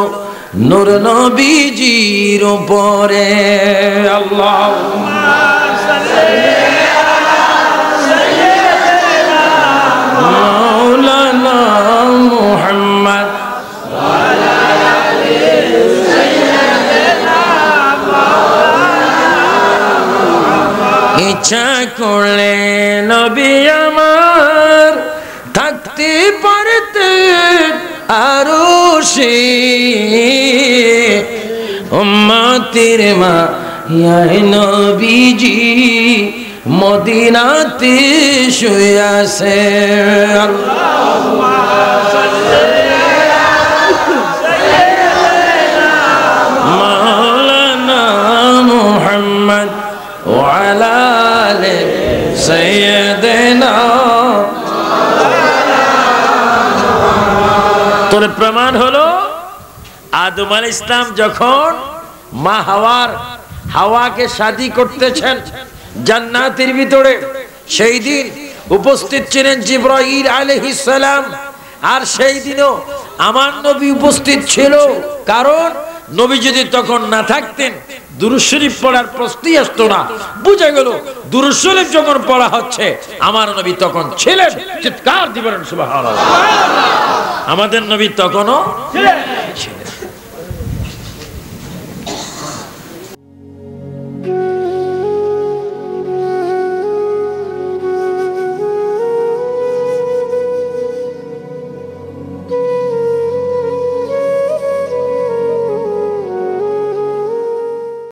S1: নূর নবীজির উপরে। আল্লাহুম্মা সাল্লি আলা সাইয়্যিদিনা মাওলানা মুহাম্মদ ওয়া আলা আলি সাইয়্যিদিনা মাওলানা। ইচ্ছা করলে নবী আমার থাকতে পারতেন আরশে, উম্মতের মা ইয়া নবীজি মদিনাতে শুয়ে আছে। আল্লাহুম্মা সাল্লি আলা সাইয়্যিদিনা মাওলানা মুহাম্মদ ওয়া আলা আলি সাইয়্যিদিনা। তোর প্রমাণ হলো আদম আলাইহিস সালাম যখন মা হাওয়াকে শাদী করতেছেন জান্নাতের ভিতরে, সেই দিন উপস্থিত ছিলেন জিবরাইল আলাইহিস সালাম। আর সেই দিনও আমার নবী উপস্থিত ছিল, কারণ নবী যদি তখন না থাকতেন দুরূদ শরীফ পড়ার প্রশ্নই আসতো না। বুঝা গেল দুরূদ শরীফ যখন পড়া হচ্ছে আমার নবী তখন ছিলেন। চিৎকার দিবেন সুবহানাল্লাহ। আমাদের নবী তখনও ছিলেন।